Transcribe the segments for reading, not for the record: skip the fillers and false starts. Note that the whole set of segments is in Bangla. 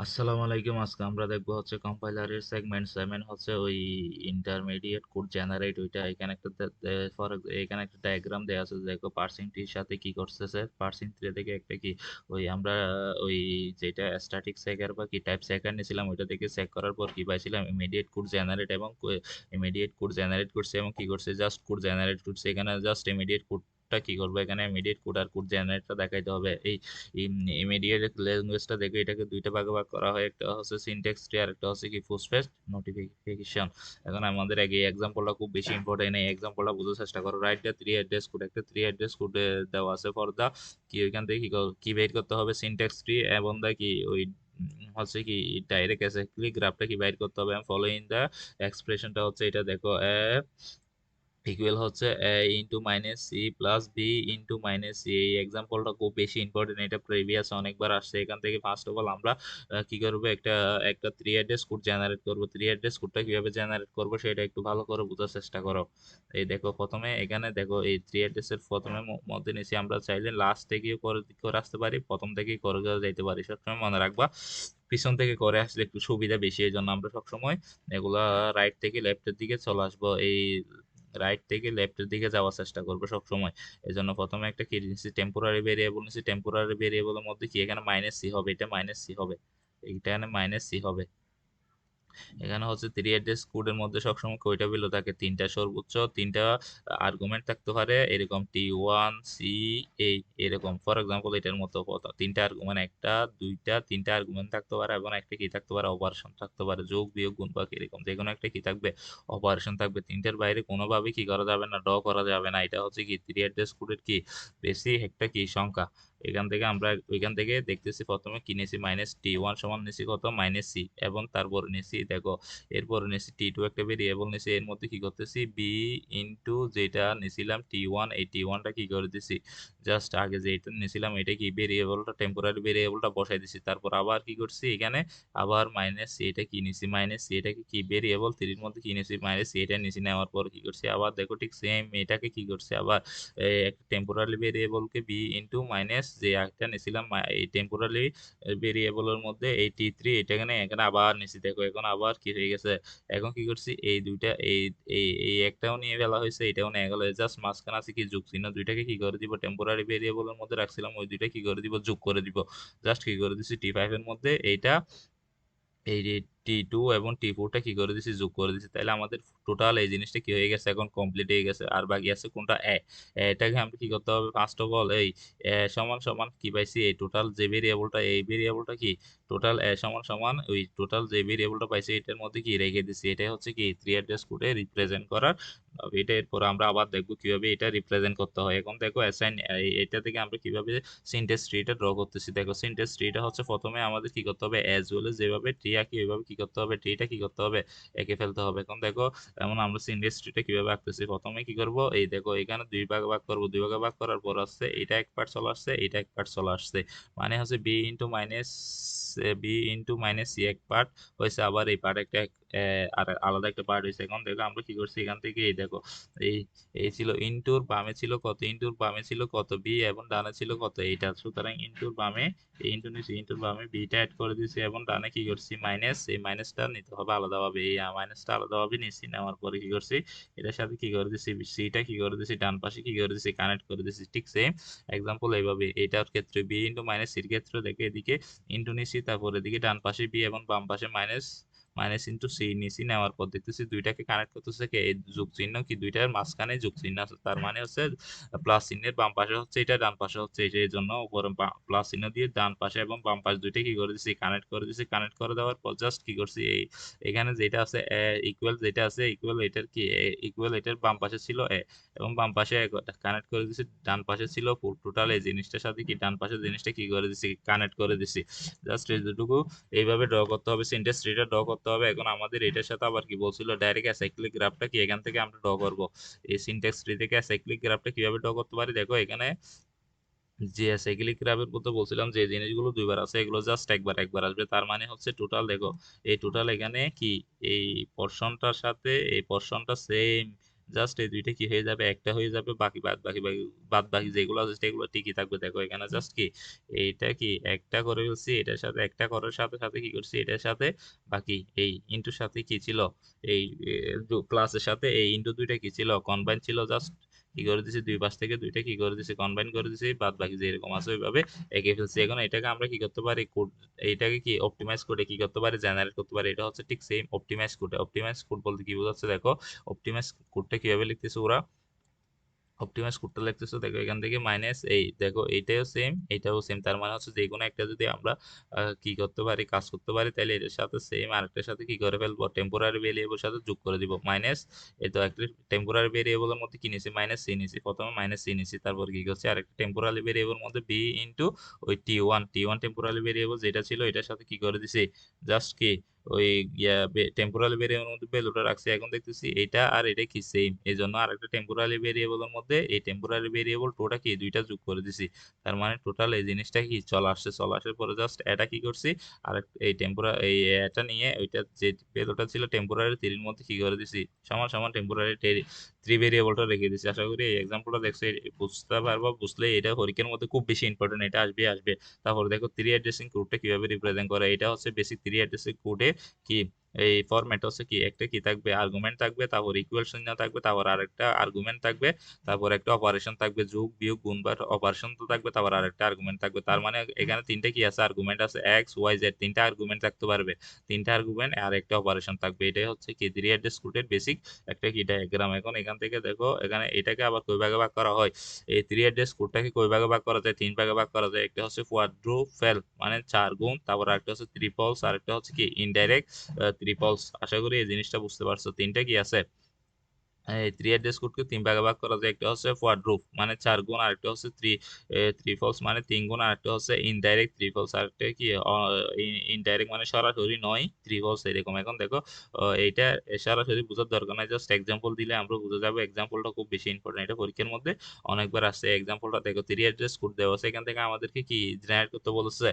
আসসালামু আলাইকুম। আজকে আমরা দেখবো হচ্ছে কম্পাইলারের সেগমেন্ট হচ্ছে ওই ইন্টারমিডিয়েট কোড জেনারেট ওইটা এখানে একটা ফর এখানে একটা ডায়াগ্রাম দেওয়া আছে। দেখো পার্সিং ট্রির সাথে কি করতেছে। পার্সিং ট্রি থেকে একটা কি ওই আমরা ওই যেটা স্ট্যাটিক সেকার বা কি টাইপ সেকার নিয়েছিলাম ওইটা থেকে চেক করার পর কি পাইছিলাম ইমিডিয়েট কোড জেনারেট এবং ইমিডিয়েট কোড জেনারেট করছে এবং কি করছে জাস্ট কোড জেনারেট করছে। এখানে জাস্ট ইমিডিয়েট কোডটা কি করবো, এখানে ইমিডিয়েট কোড আর কোড জেনারেটটা দেখাইতে হবে। এই ইমিডিয়েট ল্যাঙ্গুয়েজটা দেখে এটাকে দুইটা ভাগে ভাগ করা হয়, একটা হচ্ছে সিনট্যাক্স ট্রি আর একটা হচ্ছে কি ফুলস্টেক নোটিফিকেশন। এখন আমাদের আগে এই এক্সাম্পলটা খুব বেশি ইম্পর্টেন্ট, এই এক্সাম্পলটা বোঝার চেষ্টা করো। Write the three address code, একটা থ্রি অ্যাড্রেস কোড দেওয়া আছে ফর দা কি ওইখান থেকে কি বের করতে হবে সিনট্যাক্স ট্রি এবং দা কি ওই হচ্ছে কি ডাইরেক্ট অ্যাসাইক্লিক গ্রাফটা কি বাইর করতে হবে। ফলোইং দা এক্সপ্রেশনটা হচ্ছে এটা দেখো ইকুয়াল হচ্ছে a into minus C plus B into minus C. এই এক্সাম্পলটা খুব বেশি ইম্পর্টেন্ট, এটা প্রিভিয়াস অনেকবার আসছে। এখান থেকে ফার্স্ট অফ অল আমরা কি করবো, একটা একটা থ্রি অ্যাড্রেস কোড জেনারেট করবো। থ্রি অ্যাড্রেস কোডটা কিভাবে জেনারেট করবো সেটা একটু ভালো করে বোঝার চেষ্টা করো। এই দেখো প্রথমে এখানে দেখো এই থ্রি অ্যাড্রেসের প্রথমে মধ্যে নিয়েছি, আমরা চাইলে লাস্ট থেকে করে করে আসতে পারি, প্রথম থেকেই করে করে যাইতে পারি। সবসময় মনে রাখবা পিছন থেকে করে আসলে একটু সুবিধা বেশি, এই জন্য আমরা সবসময় এগুলা রাইট থেকে লেফটের দিকে চলে আসবো, এই রাইট থেকে লেফটের দিকে যাওয়ার চেষ্টা করবো সব সময়। এই জন্য প্রথমে একটা কি নিচ্ছি, টেম্পোরারি ভেরিয়েবল নিচ্ছি। টেম্পোরারি ভেরিয়েবলের মধ্যে কি এখানে মাইনাস সি হবে, এটা মাইনাস সি হবে, এইটা এখানে মাইনাস সি হবে। এখানে হচ্ছে থ্রি অ্যাড্রেস কোডের মধ্যে সবসময় কয়টা ভ্যালু থাকে, তিনটা, সর্বোচ্চ তিনটা আর্গুমেন্ট থাকতে পারে, এরকম T1 সি এই এরকম। ফর এক্সাম্পল এটার মতো কথা, তিনটা আর্গুমেন্ট, একটা দুইটা তিনটা আর্গুমেন্ট থাকতে পারে এবং একটা কি থাকতে পারে, অপারেশন থাকতে পারে, যোগ বিয়োগ গুণ বা এরকম যে কোনো একটা কি থাকবে, অপারেশন থাকবে। তিনটার বাইরে কোনোভাবে কি করা যাবে না, ড্র করা যাবে না। এটা হচ্ছে কি থ্রি অ্যাড্রেস কোডের কি বেশি একটা কি সংখ্যা। এখান থেকে আমরা ওইখান থেকে দেখতেছি প্রথমে কি নিয়েছি, মাইনাস T1 সমান নিয়েছি কত, মাইনাস সি, এবং তারপর নিয়েছি দেখো এরপর নিয়েছি T2 একটা ভেরিয়েবল নিয়েছি, এর মধ্যে কি করতেছি বি ইন্টু যেটা নিয়েছিলাম T1, এই T1টা কি করে দিছি, জাস্ট আগে যেটা নিয়েছিলাম এটা কি ভেরিয়েবলটা টেম্পোরারি ভেরিয়েবলটা বসাই দিছি। তারপর আবার কি করছি এখানে আবার মাইনাস সি, এটা কি নিয়েছি মাইনাস সি, এটাকে কি ভেরিয়েবল থ্রির মধ্যে কি নিয়েছি মাইনাস সি, এটা নিয়েছি। নেওয়ার পর কি করছি আবার দেখো ঠিক সেম এটাকে কি করছি আবার একটা টেম্পোরারি ভেরিয়েবলকে বি ইন্টু মাইনাস যে একটা নিয়েছিলাম এই টেম্পোরারি ভেরিয়েবলের মধ্যে এই T3 এটা এখানে এখানে আবার নিছি। দেখো এখন আবার কি হয়ে গেছে, এখন কি করছি এই দুইটা এই এই এই একটাও নিয়ে ফেলা হয়েছে, এটাও নিয়ে গেল, জাস্ট মাঝখানে আছে কি যোগ চিহ্ন, দুইটাকে কি করে দিব, টেম্পোরারি ভেরিয়েবলের মধ্যে রাখছিলাম ওই দুইটা কি করে দিব, যোগ করে দিব। জাস্ট কি করে দিছি T5 এর মধ্যে এইটা এই যে T2 এবং T4টা কি করে দিছি, যোগ করে দিছি। তাহলে আমাদের টোটাল এই জিনিসটা কি হয়ে গেছে, এখন কমপ্লিট হয়ে গেছে। আর বাকি আছে কোনটা, এটাকে আমরা কি করতে হবে, ফার্স্ট অফ অল এই সমান সমান কি পাইছি, এই টোটাল যে ভেরিয়েবলটা, এই ভেরিয়েবলটা কি টোটাল সমান সমান ওই টোটাল যে ভেরিয়েবলটা পাইছি এটার মধ্যে কি রেখে দিছি। এটাই হচ্ছে কি থ্রি অ্যাড্রেস কোডে রিপ্রেজেন্ট করার এটা। এরপর আমরা আবার দেখবো কিভাবে এটা রিপ্রেজেন্ট করতে হয়। এখন দেখো অ্যাসাইন, এটা থেকে আমরা কিভাবে সিনট্যাক্স ট্রিটা ড্র করতেছি। দেখো সিনট্যাক্স ট্রিটা হচ্ছে প্রথমে আমাদের কি করতে হবে, অ্যাজ ওয়েল যেভাবে ট্রি আঁকি ওইভাবে কি করতে হবে, ট্রিটা কি করতে হবে, এঁকে ফেলতে হবে। এখন দেখো এমন আমরা সিনট্যাক্স ট্রিটা কিভাবে আঁকতেছি, প্রথমে কি করব, এই দেখো এখানে দুই ভাগে ভাগ করব, দুই ভাগে ভাগ করার পর আসছে এটা এক পার্ট চলে আসছে, এটা এক পার্ট চলে আসছে, মানে হচ্ছে বি ইন্টু মাইনাস সি এক পার্ট হয়েছে, আবার এই পার্ট একটা আর আলাদা একটা পার্ট হয়েছে। এখন দেখো আমরা কি করছি, এখান থেকে এই দেখো এই এই ছিল ইনটুর বামে ছিল কত, ইনটুর বামে ছিল কত বি, এবং ডানে ছিল কত এইটা। সুতরাং ইনটুর বামে এই ইনটু নিচ্ছি, ইনটুর বামে বিটা অ্যাড করে দিয়েছি এবং ডানে কি করছি মাইনাস, এই মাইনাসটা নিতে হবে আলাদাভাবে, এই মাইনাসটা আলাদাভাবে নিচ্ছি। নেওয়ার পরে কি করছি এটার সাথে কি করে দিছি, সিটা কি করে দিছি ডান পাশে কি করে দিছি কানেক্ট করে দিছি। ঠিক সেম এক্সাম্পল এইভাবে এটার ক্ষেত্রে বি ইন্টু মাইনাস সির ক্ষেত্রে দেখে এদিকে ইনটু নিচ্ছি, তারপর এদিকে ডান পাশে বি এবং বাম পাশে মাইনাস মাইনাস ইন্টু সি নিচি। নেওয়ার পর দেখতেছি দুইটাকে কানেক্ট করতেছে কি এই যোগ চিহ্ন কি দুইটার মাঝখানে যোগ চিহ্ন আছে, তার মানে হচ্ছে প্লাস চিহ্নের বাম পাশে হচ্ছে এটা, ডান পাশে হচ্ছে এটা। এই জন্য উপরে প্লাস চিহ্ন দিয়ে ডান পাশে এবং বাম পাশে দুইটা কি করে দিছি কানেক্ট করে দিছি। কানেক্ট করে দেওয়ার পর জাস্ট কি করছি এই এখানে যেটা আছে ইকুয়াল, যেটা আছে ইকুয়াল এটার কি ইকুয়াল এটার বাম পাশে ছিল এবং বাম পাশে কানেক্ট করে দিছি, ডান পাশে ছিল টোটাল এই জিনিসটার সাথে কি ডান পাশের জিনিসটা কি করে দিছি কানেক্ট করে দিছি। জাস্ট এইটুকু এইভাবে ড্র করতে হবে, সিনট্যাক্স ট্রিটা ড্র করতে হবে। এখন আমাদের এটার সাথে আবার কি বলছিল, ডাইরেক্ট অ্যাসাইক্লিক গ্রাফটা কি এখান থেকে আমরা ড্র করব। এই সিনট্যাক্স ট্রি থেকে অ্যাসাইক্লিক গ্রাফটা কিভাবে ড্র করতে পারি, দেখো এখানে যে অ্যাসাইক্লিক গ্রাফের মধ্যে বলছিলাম যে জিনিসগুলো দুইবার আছে এগুলো জাস্ট একবার একবার আসবে, তার মানে হচ্ছে টোটাল দেখো এই টোটাল এখানে কি এই পোর্শনটার সাথে এই পোর্শনটা সেম জাস্ট এই দুইটা কি হয়ে যাবে, একটা হয়ে যাবে, বাকি বাদ বাকি যেগুলো আছে সেগুলো ঠিকই থাকবে। দেখো এখানে জাস্ট কি এইটা কি একটা করে ফেলছি, এটার সাথে একটা করার সাথে সাথে কি করছি, এটার সাথে বাকি এই ইন্টুর সাথে কি ছিল, এই প্লাসের সাথে এই ইন্টু দুইটা কি ছিল, কনবাইন ছিল। জাস্ট কি করে দিছি, দুই পাশ থেকে দুইটা কি করে দিছি, কনবাইন করে দিছি, বাদ বাকি যেরকম আছে ওইভাবে এঁকে ফেলছি। এখন এটাকে আমরা কি করতে পারি, কোড, এইটাকে কি অপটিমাইজ করে কি করতে পারি, জেনারেট করতে পারি। এটা হচ্ছে ঠিক same optimise code. Optimise code বলতে কি বোঝাচ্ছে দেখো, অপটিমাইজ কোডটা কিভাবে লিখতেছে ওরা, অপটিমাইজ কোডটা লিখতেছে দেখো এখান থেকে মাইনাস এই দেখো এইটাও সেম এইটাও সেম, তার মানে হচ্ছে যে কোনো একটা যদি আমরা কি করতে পারি, কাজ করতে পারি, তাহলে এটার সাথে সেম আরেকটার সাথে কি করে ফেলবো, টেম্পোরারি ভেরিয়েবল সাথে যোগ করে দিব। মাইনাস এই তো একটা টেম্পোরারি ভেরিয়েবলের মধ্যে কি নিছি, মাইনাস সি নিছি, প্রথমে মাইনাস সি নিছি, তারপর কি করছি আরেকটা টেম্পোরারি ভেরিয়েবল মধ্যে বি ইন্টু ওই টি ওয়ান টেম্পোরারি ভেরিয়েবল যেটা ছিল এটার সাথে কি করে দিছি, জাস্ট কি ওই টেম্পোরারি ভেরিয়েবলের মধ্যে ভ্যালুটা রাখছি। এখন দেখতেছি এটা আর এটা কি সেম, এই জন্য আর একটা টেম্পোরারি ভেরিয়েবলের মধ্যে এই টেম্পোরারি ভেরিয়েবল টোটা কি দুইটা যোগ করে দিছি। তার মানে টোটাল এই জিনিসটা কি চলে আসছে, চলে আসার পরে জাস্ট এটা কি করছি, আর এই এই এটা নিয়ে ওইটা যে ভ্যালুটা ছিল টেম্পোরারি থ্রির মধ্যে কি করে দিছি, সমান সমান টেম্পোরারি থ্রি ভেরিয়েবলটা রেখে দিছি। আশা করি এই এক্সাম্পলটা দেখছো, বুঝতে পারবা, বুঝলে এটা পরীক্ষার মধ্যে খুব বেশি ইম্পর্টেন্ট, এটা আসবে। তারপর দেখো থ্রি অ্যাড্রেসিং কোডটা কিভাবে রিপ্রেজেন্ট করে, এটা হচ্ছে বেসিক থ্রি অ্যাড্রেসিং কোডে কি এই ফরম্যাট হচ্ছে কি, একটা কি থাকবে, আর্গুমেন্ট থাকবে, তারপর ইকুয়াল চিহ্ন থাকবে, তারপর আরেকটা আর্গুমেন্ট থাকবে, তারপর একটা অপারেশন থাকবে, যোগ বিয়োগ গুণ বা অপারেশন তো থাকবে, তারপর আরেকটা আর্গুমেন্ট থাকবে। তার মানে এখানে তিনটা কি আছে, আর্গুমেন্ট আছে, এক্স ওয়াই জেড, তিনটা আর্গুমেন্ট থাকতে পারবে, তিনটা আর্গুমেন্ট আর একটা অপারেশন থাকবে। এটাই হচ্ছে কি থ্রি অ্যাড্রেস কোডের বেসিক একটা কি ডায়াগ্রাম। এখন এখান থেকে দেখো এখানে এটাকে আবার কয় ভাগে ভাগ করা হয়, এই থ্রি অ্যাড্রেস কোডটাকে কয় ভাগে ভাগ করা যায়, তিন ভাগে ভাগ করা যায়। একটা হচ্ছে কোয়াড্রোফেল মানে চার গুণ, তারপর আরেকটা হচ্ছে ট্রিপলস, আরেকটা হচ্ছে কি ইনডাইরেক্ট ত্রিপলস। আশা করি এই জিনিসটা বুঝতে পারছো। তিনটা কি আছে, এই থ্রি অ্যাড্রেস কোডকে তিন ভাগে ভাগ করা যায়। একটা হচ্ছে কোয়াড্রুপ মানে চার গুণ, আরেকটা হচ্ছে থ্রি ফলস মানে তিন গুণ, আরেকটা হচ্ছে ইনডাইরেক্ট থ্রি ফলস, আরেকটা কি ইনডাইরেক্ট মানে সরাসরি নয় থ্রি ফলস এরকম। এখন দেখো এইটা সরাসরি বোঝার দরকার নাই, জাস্ট এক্সাম্পল দিলে আমরা বুঝে যাবো। এক্সাম্পলটা খুব বেশি ইম্পর্টেন্ট, এটা পরীক্ষার মধ্যে অনেকবার আসছে। এক্সাম্পলটা দেখো, থ্রি অ্যাড্রেস কোড দেওয়া আছে, এখান থেকে আমাদেরকে কি জেনারেট করতে বলেছে,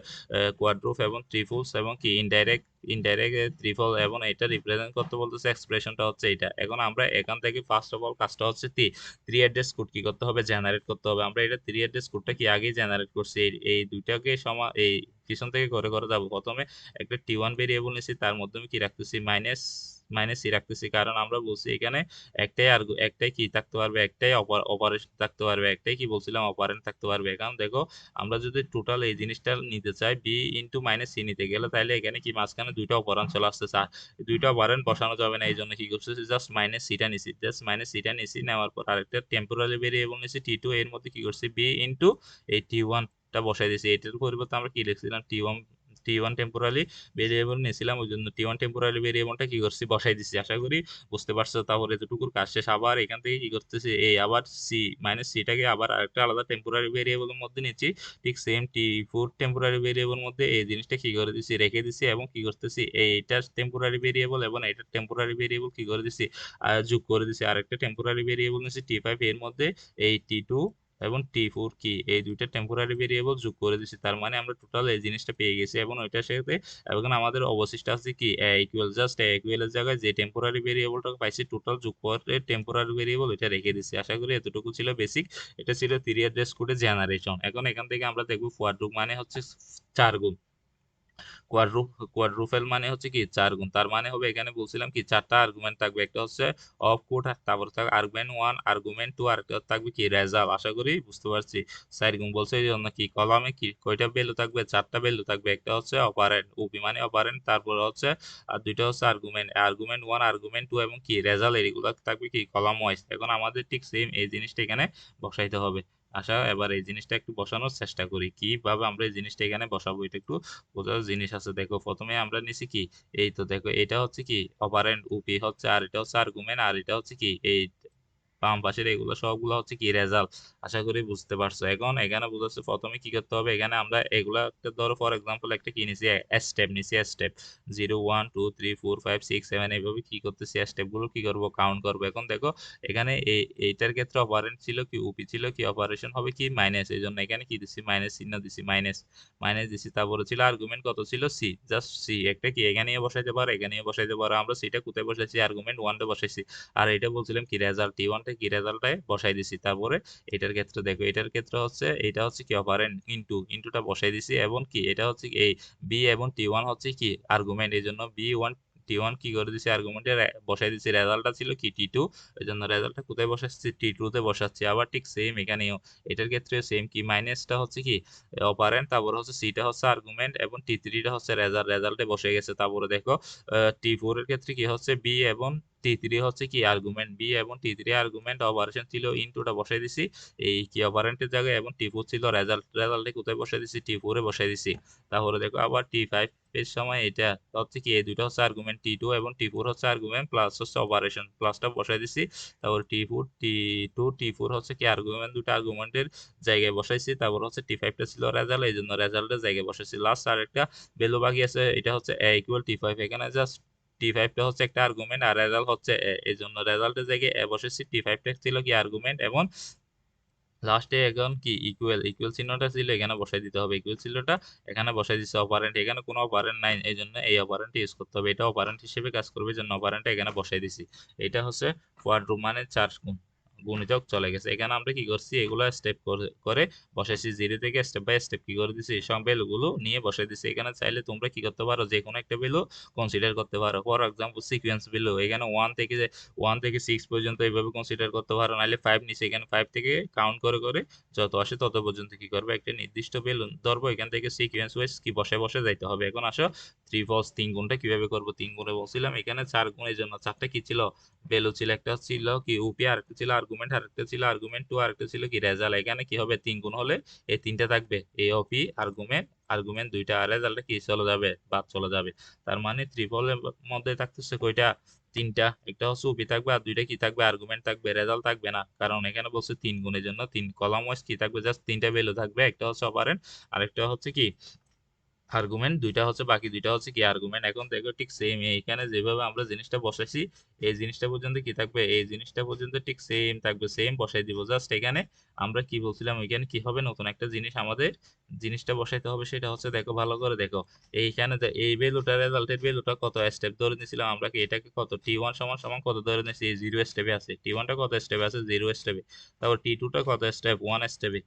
কোয়াড্রুপ এবং ট্রিপলস এবং কি ইনডাইরেক্ট ইনডাইরেক্ট ত্রিফল, এবং এটা রিপ্রেজেন্ট করতে বলতেছে, এক্সপ্রেশনটা হচ্ছে এটা। এখন আমরা এখান থেকে ফার্স্ট অফ অল কাজটা হচ্ছে থ্রি অ্যাড্রেস কোড কি করতে হবে, জেনারেট করতে হবে। আমরা এটা থ্রি অ্যাড্রেস কোডটা কি আগেই জেনারেট করছি, এই দুইটাকে এই পিছন থেকে করে করে যাবো। প্রথমে একটা টি ওয়ান ভেরিয়েবল নিছি, তার মধ্যে আমি কি রাখতেছি, মাইনাস মাইনাস সি রাখতেছি, কারণ আমরা বলছি এখানে একটাই কি থাকতে পারবে, একটাই অপারেশন থাকতে পারবে, একটাই কি বলছিলাম অপারেন্ট থাকতে পারবে। এখন দেখো আমরা যদি টোটাল এই জিনিসটা নিতে চাই, বি ইন্টু মাইনাস সি নিতে গেলে, তাহলে এখানে কি মাঝখানে দুইটা অপারেন্ট চলে আসতেছে, আর দুইটা অপারেন্ট বসানো যাবে না। এই জন্য কি করতেছি, জাস্ট মাইনাস সিটা নিছি, জাস্ট মাইনাস সিটা নিছি, নেওয়ার পর আরেকটা টেম্পোরারি ভেরিয়েবল নিছি টি2, এর মধ্যে কি করছি, বি ইন্টু এই টি1টা বসাই দিছি। এটার পরিবর্তে আমরা কি লিখছিলাম, টি ওয়ান টেম্পোরারি ভেরিয়েবল নিয়েছিলাম, ওই জন্য টি ওয়ান টেম্পোরারি ভেরিয়েবলটা কি করছি, বসাই দিছি। আশা করি বুঝতে পারছো। তারপরে এতটুকুর কাজ শেষ। আবার এখান থেকে কি করতেছি, এই আবার সি মাইনাস সিটাকে আবার আরেকটা আলাদা টেম্পোরারি ভেরিয়েবলের মধ্যে নিচ্ছি, ঠিক সেম টি4 টেম্পোরারি ভেরিয়েবল মধ্যে এই জিনিসটা কি করে দিছি, রেখে দিছি। এবং কি করতেছি, এইটার টেম্পোরারি ভেরিয়েবল এবং এইটার টেম্পোরারি ভেরিয়েবল কি করে দিছি, যোগ করে দিছি। আরেকটা টেম্পোরারি ভেরিয়েবল নিচ্ছি টি5, এর মধ্যে এই টি2 এবং টি4 কি এই দুইটা টেম্পোরারি ভেরিয়েবল যোগ করে দিছি। তার মানে আমরা টোটাল এই জিনিসটা পেয়ে গেছি। এবং ওইটার সাথে এখন আমাদের অবশিষ্ট আছে কি ইকুয়াল, জাস্ট ইকুয়াল এর জায়গায় যে টেম্পোরারি ভেরিয়েবলটা পাইছি টোটাল যোগ করে টেম্পোরারি ভেরিয়েবল এটা রেখে দিছি। আশা করি এতটুকু ছিল বেসিক। এটা ছিল থ্রি অ্যাড্রেস কোডের জেনারেশন। এখন এখান থেকে আমরা দেখবো ফর লুপ মানে হচ্ছে চার গুণ, কোয়াড্রুপেল মানে হচ্ছে কি চার গুণ। তার মানে হবে এখানে বলছিলাম কি চারটা আর্গুমেন্ট থাকবে, একটা হচ্ছে অফ কোড, তারপর থাকবে আর্গুমেন্ট ওয়ান, আর্গুমেন্ট টু, আর একটা থাকবে কি রেজাল্ট। আশা করি বুঝতে পারছি। চার গুণ বলছে এই জন্য কি কলামে কি কয়টা ভ্যালু থাকবে, চারটা ভ্যালু থাকবে। একটা হচ্ছে অপারেন্ট, ওপি মানে অপারেন্ট, তারপর হচ্ছে আর দুইটা হচ্ছে argument, argument one, argument two এবং কি রেজাল্ট, এগুলো থাকবে কি কলাম ওয়াইজ। এখন আমাদের ঠিক সেম এই জিনিসটা এখানে বসাইতে হবে। আশা এবার এই জিনিসটা একটু বসানোর চেষ্টা করি, কিভাবে আমরা এই জিনিসটা এখানে বসাবো, এটা একটু বোঝার জিনিস আছে। দেখো প্রথমে আমরা নিছি কি, এই তো দেখো এটা হচ্ছে কি অপারেন্ড, ওপি হচ্ছে, আর এটা হচ্ছে আর্গুমেন্ট, আর এটা হচ্ছে কি এই বাম পাশের এগুলো সবগুলো হচ্ছে কি রেজাল্ট। আশা করি বুঝতে পারছো। এখন এখানে বুঝাচ্ছে প্রথমে কি করতে হবে, এখানে আমরা এগুলা ধরো ফর এক্সাম্পল একটা কি নিছি, স্টেপ নিছি, স্টেপ 0 1 2 3 4 5 6 7 এইভাবে কি করতেছি স্টেপ গুলো কি করব কাউন্ট করব। এখন দেখো এখানে এইটার ক্ষেত্রে অপারেন্ট ছিল কি উপি ছিল কি অপারেশন হবে কি মাইনাস, এই জন্য এখানে কি দিছি মাইনাস চিহ্ন দিছি, মাইনাস মাইনাস দিছি। তারপরে ছিল আর্গুমেন্ট কত ছিল সি, জাস্ট সি একটা কি এখানেও বসাইতে পারো এখানেও বসাইতে পারো। আমরা সিটা কোথায় বসাইছি আর্গুমেন্ট 1 তে বসাইছি, আর এটা বলছিলাম কি রেজাল্ট টি 1 টা কি রেজাল্টটায় বসাই দিছি। তারপরে এটার ক্ষেত্রে দেখো এটার ক্ষেত্রে হচ্ছে এটা হচ্ছে কি অপারেন্ট ইনটুটা বসাই দিছি, এবং কি এটা হচ্ছে এই বি এবং টি 1 হচ্ছে কি আর্গুমেন্ট, এই জন্য বি 1 টি 1 কি করে দিছি আর্গুমেন্টে বসাই দিছি। রেজাল্টটা ছিল কি টি 2, এই জন্য রেজাল্টটা কোথায় বসাচ্ছি টি 2 তে বসাচ্ছি। আবার ঠিক সেম এখানেও এটার ক্ষেত্রে সেম কি মাইনাসটা হচ্ছে কি অপারেন্ট, তারপর হচ্ছে সিটা হচ্ছে আর্গুমেন্ট এবং টি 3 টা হচ্ছে রেজাল্টে বসে গেছে। তারপরে দেখো টি 4 এর ক্ষেত্রে কি হচ্ছে বি এবং টি 3 হচ্ছে কি আর্গুমেন্ট, বি এবং টি 3 আর্গুমেন্ট, অপারেশন ছিল ইনটুটা বসাই দিছি এই কি অপারেন্টের জায়গায়, এবং টি 4 ছিল রেজাল্টে কোথায় বসাই দিছি টি 4 এ বসাই দিছি। তাহলে দেখো আবার টি 5 এর সময় এটা হচ্ছে কি এই দুইটা হচ্ছে আর্গুমেন্ট টি 2 এবং টি 4 হচ্ছে আর্গুমেন্ট প্লাস হচ্ছে অপারেশন, প্লাসটা বসাই দিছি। তারপর টি 4 টি 2 টি 4 হচ্ছে কি আর্গুমেন্ট, দুটো আর্গুমেন্টের জায়গায় বসাইছি। তারপর হচ্ছে টি 5 টা ছিল রেজাল্ট, এই জন্য রেজাল্টের জায়গায় বসাইছি। লাস্ট আর একটা ভ্যালু বাকি আছে, এটা হচ্ছে এ ইকুয়াল টি 5, এখানে জাস্ট টি 5 টা হচ্ছে একটা আর্গুমেন্ট আর রেজাল্ট হচ্ছে এই জন্য রেজাল্টের জায়গায় বসেছি। টি 5 টা ছিল কি আর্গুমেন্ট এবং লাস্টে এখন কি ইকুয়াল ইকুয়াল চিহ্নটা ছিল এখানে বসাই দিতে হবে, ইকুয়াল চিহ্নটা এখানে বসাই দিচ্ছে। অপারেন্ট এখানে কোনো অপারেন্ট নাই, এই জন্য এই অপারেন্ট ইউজ করতে হবে, এটা অপারেন্ট হিসেবে কাজ করবে, এই জন্য অপারেন্টটা এখানে বসাই দিছি। এটা হচ্ছে কোয়াড্রুপ মানে 4 গুণিতক চলে গেছে। এখানে আমরা কি করছি এগুলো স্টেপ করে বসাইছি, জিরো থেকে স্টেপ বাই স্টেপ কি করে দিছি সব ভ্যালুগুলো নিয়ে বসাই দিছি। এখানে চাইলে তোমরা কি করতে পারো যে কোনো একটা ভ্যালু কনসিডার করতে পারো। ফর এক্সাম্পল সিকোয়েন্স ভ্যালু এখানে 1 থেকে 6 পর্যন্ত এইভাবে কনসিডার করতে পারো, নাহলে 5 নিচে এখানে 5 থেকে কাউন্ট করে করে যত আসে তত পর্যন্ত কি করবে একটা নির্দিষ্ট ভ্যালু ধরবো, এখান থেকে সিকোয়েন্স ওয়াইজ কি বসে বসে যাইতে হবে। এখন আসো 3 ফলস 3 গুণটা কিভাবে করবো। 3 গুণে বলছিলাম এখানে 4 গুণের জন্য 4টা কি ছিল ভ্যালু ছিল, একটা ছিল কি উপি, আরেকটা ছিল আর্গুমেন্ট, আরেকটা ছিল আর্গুমেন্ট 2, আরেকটা ছিল কি রেজাল্ট। এখানে কি হবে 3 গুণ হলে এই তিনটা থাকবে, এ অপি আর্গুমেন্ট আর্গুমেন্ট দুইটা, আর রেজাল্টটা কি চলে যাবে বাদ চলে যাবে। তার মানে ত্রিপলের মধ্যে থাকতেছে কয়টা তিনটা, একটা হচ্ছে উপি থাকবে আর দুইটা কি থাকবে আর্গুমেন্ট থাকবে, রেজাল্ট থাকবে না, কারণ এখানে বলছে 3 গুণের জন্য 3 কলাম ওয়াইজ কি থাকবে জাস্ট তিনটা ভ্যালু থাকবে, একটা হচ্ছে অপারেন্ট আরেকটা হচ্ছে কি আর্গুমেন্ট, দুইটা হচ্ছে বাকি দুইটা হচ্ছে কি আর্গুমেন্ট। এখন দেখো ঠিক সেম এইখানে যেভাবে আমরা জিনিসটা বসাইছি এই জিনিসটা পর্যন্ত কি থাকবে, এই জিনিসটা পর্যন্ত ঠিক সেম থাকবে, সেম বসাই দিব। জাস্ট এখানে আমরা কি বলছিলাম ওইখানে কি হবে নতুন একটা জিনিস আমাদের জিনিসটা বসাইতে হবে, সেটা হচ্ছে দেখো ভালো করে দেখো এইখানে এই ভ্যালুটা রেজাল্টের ভ্যালুটা কত স্টেপ ধরে নিয়েছিলাম আমরা, কি এটাকে কত টি 1 সমান সমান কত ধরে নিয়েছি এই 0 স্টেপে আছে, টি 1 টা কত স্টেপে আছে 0 স্টেপে, তারপর টি 2 টা কত স্টেপ 1 স্টেপে,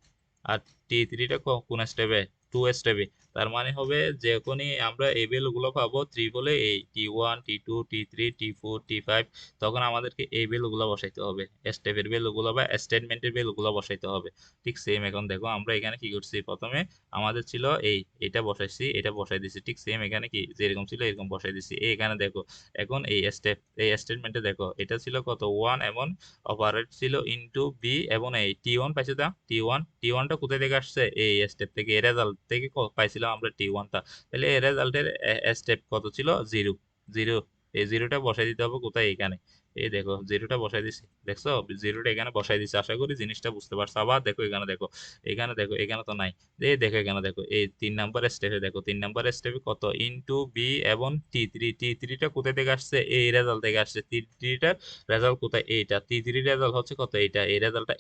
আর টি 3 টা কোন স্টেপে 2 স্টেপে। তার মানে হবে যখনই আমরা এই ভ্যালুগুলো পাবো ত্রিপলে এই টি 1 টি 2 টি 3 টি 4 টি 5, তখন আমাদেরকে এই ভ্যালুগুলো বসাইতে হবে, স্টেপের ভ্যালুগুলো বা স্টেটমেন্টের ভ্যালুগুলো বসাইতে হবে। ঠিক সেম এখন দেখো আমরা এখানে কি করছি, প্রথমে আমাদের ছিল এটা বসাইছি, এটা বসাই দিছি, ঠিক সেম এখানে কি যেরকম ছিল এরকম বসাই দিছি। এখানে দেখো এখন এই স্টেটমেন্টে দেখো এটা ছিল কত 1 এবং অপারেট ছিল ইনটু বি এবং এই টি 1 পাইছে দা টি 1 টা কোথায় থেকে আসছে এই স্টেপ থেকে, এই রেজাল্ট থেকে পাইছিলাম আমরা টি 1 টা। তাহলে এই রেজাল্টের স্টেপ কত ছিল 0 0, এই জিরোটা বসাই দিতে হবে কোথায় এখানে, এই দেখো জিরোটা বসাই দিছি, দেখছো জিরোটা এখানে বসাই দিছি। আশা করি জিনিসটা বুঝতে পারছো। আবার দেখো এখানে দেখো এখানে দেখো এখানে তো নাই, এই দেখো এখানে দেখো এই 3 নাম্বার স্টেপে দেখো 3 নাম্বার স্টেপে কত ইনটু বি এবং টি 3 টা কোথায় থেকে আসছে এই রেজাল্ট থেকে আসছে, টি 3 টার রেজাল্ট কোথায় এইটা, টি 3 রেজাল্ট হচ্ছে কত এইটা,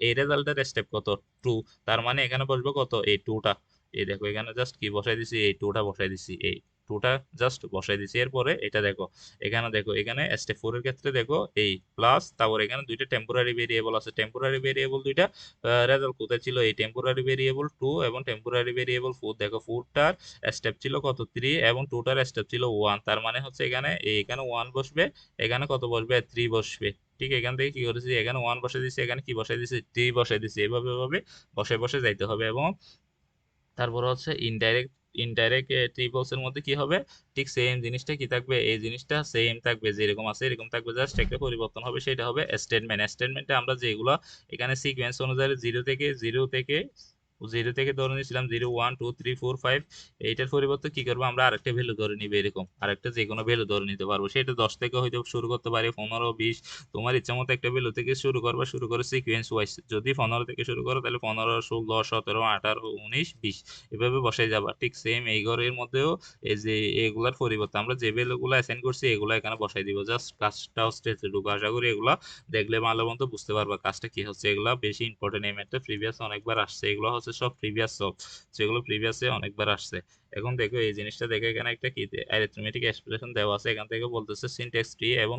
এই রেজাল্টের স্টেপ কত 2, তার মানে এখানে বসবে কত এই 2 টা। এই দেখো এখানে জাস্ট কি বসাই দিছি এই 2 টা বসাই দিছি, এই 2 টা জাস্ট বসাই দিছি। এরপরে এটা দেখো এখানে স্টেপ 4 এর ক্ষেত্রে দেখো এই প্লাস, তারপর এখানে দুইটা টেম্পোরারি ভেরিয়েবল আছে, টেম্পোরারি ভেরিয়েবল দুইটা রেজাল্ট কোথায় ছিল এই টেম্পোরারি ভেরিয়েবল 2 এবং টেম্পোরারি ভেরিয়েবল 4, দেখো 4 টার স্টেপ ছিল কত 3 এবং 2 টার স্টেপ ছিল 1, তার মানে হচ্ছে এখানে 1 বসবে, এখানে কত বসবে 3 বসবে। ঠিক এখান থেকে কি করেছি এখানে 1 বসে দিছি, এখানে কি বসাই দিছি 3 বসাই দিছি, এভাবে এভাবে বসে বসে যাইতে হবে। এবং তারপর হচ্ছে ইনডাইরেক্ট ট্রিপলস এর মধ্যে কি হবে ঠিক সেম জিনিসটা কি থাকবে, এই জিনিসটা সেম থাকবে যেরকম আছে এরকম থাকবে, জাস্ট একটা পরিবর্তন হবে, সেটা হবে স্টেটমেন্টে আমরা যেগুলো এখানে সিকোয়েন্স অনুযায়ী জিরো থেকে জিরো থেকে ধরে নিয়েছিলাম 0 1 2 3 4 5, এইটার পরিবর্তে কি করবো আমরা আরেকটা ভ্যালু ধরে নিবো, এরকম আরেকটা যে কোনো ভ্যালু ধরে নিতে পারবো, সেটা 10 থেকে হয়তো শুরু করতে পারি, 15 20, তোমার ইচ্ছা মতো একটা ভ্যালু থেকে শুরু করবা, শুরু করে সিকোয়েন্স ওয়াইজ, যদি 15 থেকে শুরু করো তাহলে 15 16 17 18 19 20 এভাবে বসাই যাবা। ঠিক সেম এই ঘরের মধ্যেও এই যে এগুলার পরিবর্তে আমরা যে ভ্যালুগুলো অ্যাসাইন করছি এগুলো এখানে বসাই দিব, জাস্ট কাজটা হচ্ছে এতটুকু। আশা করি এগুলা দেখলে ভালো মতো বুঝতে পারবা কাজটা কি হচ্ছে। এগুলা বেশি ইম্পর্টেন্ট, এই ম্যাথটা প্রিভিয়াস অনেকবার আসছে, এগুলো হচ্ছে সব প্রিভিয়াস সলভ, যেগুলো প্রিভিয়াসে অনেকবার আসছে। এখন দেখো এই জিনিসটা দেখে, এখানে একটা কি অ্যারিথমেটিক এক্সপ্রেশন দেওয়া আছে, এখান থেকে বলতেছে সিনট্যাক্স ট্রি এবং